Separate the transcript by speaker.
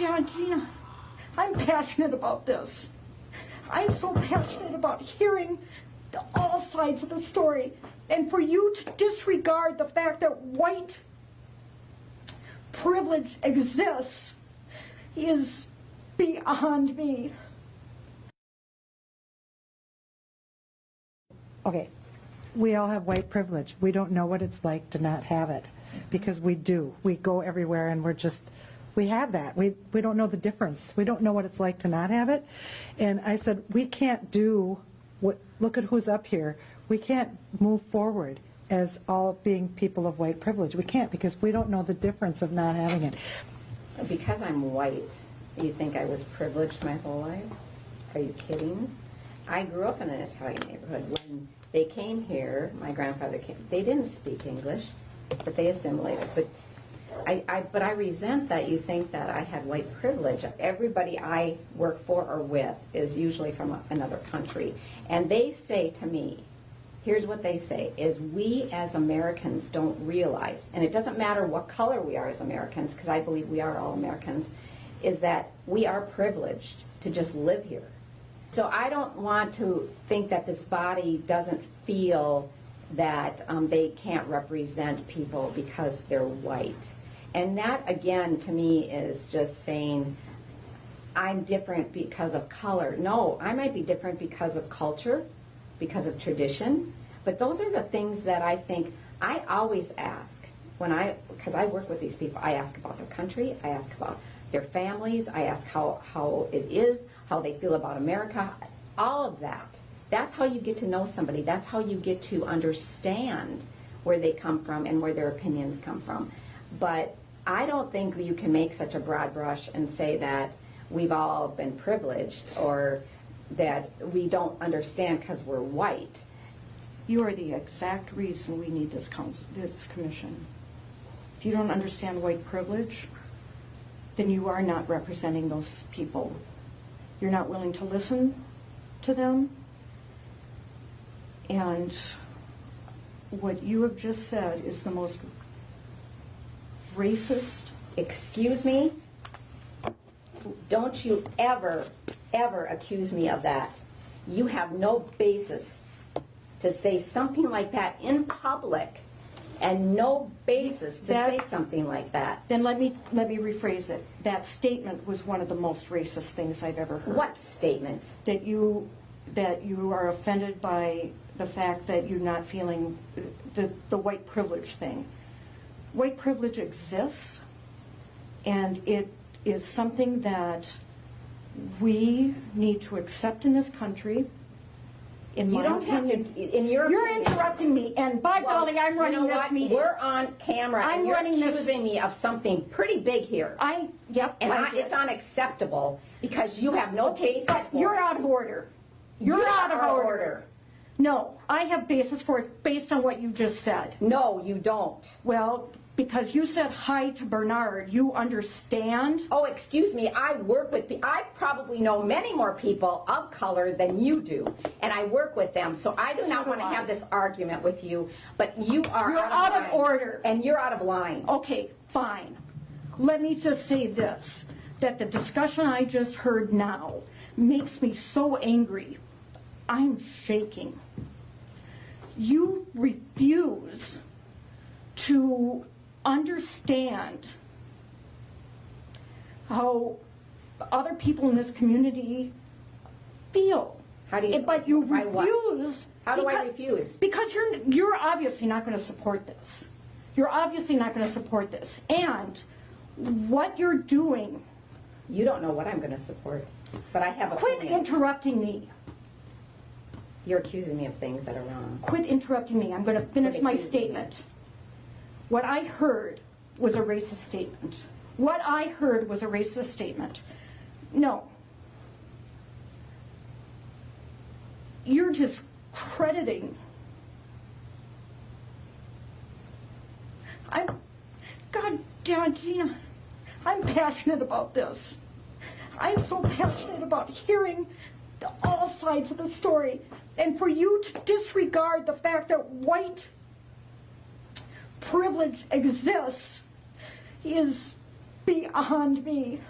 Speaker 1: God, Gina, I'm passionate about this. I'm so passionate about hearing all sides of the story. And for you to disregard the fact that white privilege exists is beyond me.
Speaker 2: Okay, we all have white privilege. We don't know what it's like to not have it, because we do. We go everywhere and we have that. We don't know the difference. We don't know what it's like to not have it. And I said, we can't do what, look at who's up here. We can't move forward as all being people of white privilege. We can't, because we don't know the difference of not having it.
Speaker 3: Because I'm white, you think I was privileged my whole life? Are you kidding? I grew up in an Italian neighborhood. When they came here, my grandfather came, they didn't speak English, but they assimilated. But I resent that you think that I had white privilege. Everybody I work for or with is usually from another country. And they say to me, here's what they say, is we as Americans don't realize, and it doesn't matter what color we are as Americans, because I believe we are all Americans, is that we are privileged to just live here. So I don't want to think that this body doesn't feel that they can't represent people because they're white. And that, again, to me is just saying, I'm different because of color. No, I might be different because of culture, because of tradition, but those are the things that I think I always ask because I work with these people. I ask about their country, I ask about their families, I ask how it is, how they feel about America, all of that. That's how you get to know somebody. That's how you get to understand where they come from and where their opinions come from. But I don't think you can make such a broad brush and say that we've all been privileged or that we don't understand because we're white.
Speaker 1: You are the exact reason we need this commission. If you don't understand white privilege, then you are not representing those people. You're not willing to listen to them. And what you have just said is the most racist.
Speaker 3: Excuse me? Don't you ever accuse me of that. You have no basis to say something like that in public, and no basis to say something like that.
Speaker 1: Then let me rephrase it. That statement was one of the most racist things I've ever heard.
Speaker 3: What statement?
Speaker 1: That you are offended by the fact that you're not feeling the white privilege thing. White privilege exists, and it is something that we need to accept in this country. You're interrupting me, and by golly, I'm running this meeting.
Speaker 3: We're on camera, and you're accusing me of something pretty big here. It's unacceptable because you have no basis for it.
Speaker 1: You're out of order. You're out of order. No, I have basis for it based on what you just said.
Speaker 3: No, you don't.
Speaker 1: Well, because you said hi to Bernard, you understand?
Speaker 3: Oh, excuse me, I probably know many more people of color than you do, and I work with them, so I do not want to have this argument with you, but you're
Speaker 1: out of order.
Speaker 3: And you're out of line.
Speaker 1: Okay, fine. Let me just say this, that the discussion I just heard now makes me so angry. I'm shaking. You refuse to understand how other people in this community feel.
Speaker 3: How do you?
Speaker 1: But you refuse.
Speaker 3: How do I refuse?
Speaker 1: Because you're obviously not going to support this. You're obviously not going to support this. And what you're doing.
Speaker 3: You don't know what I'm going to support, but I have a
Speaker 1: Quit
Speaker 3: plan.
Speaker 1: interrupting me.
Speaker 3: You're accusing me of things that are wrong.
Speaker 1: Quit interrupting me. I'm going to finish my statement. What I heard was a racist statement. What I heard was a racist statement. No. You're just crediting. God damn it, Gina, I'm passionate about this. I'm so passionate about hearing all sides of the story. And for you to disregard the fact that white privilege exists is beyond me.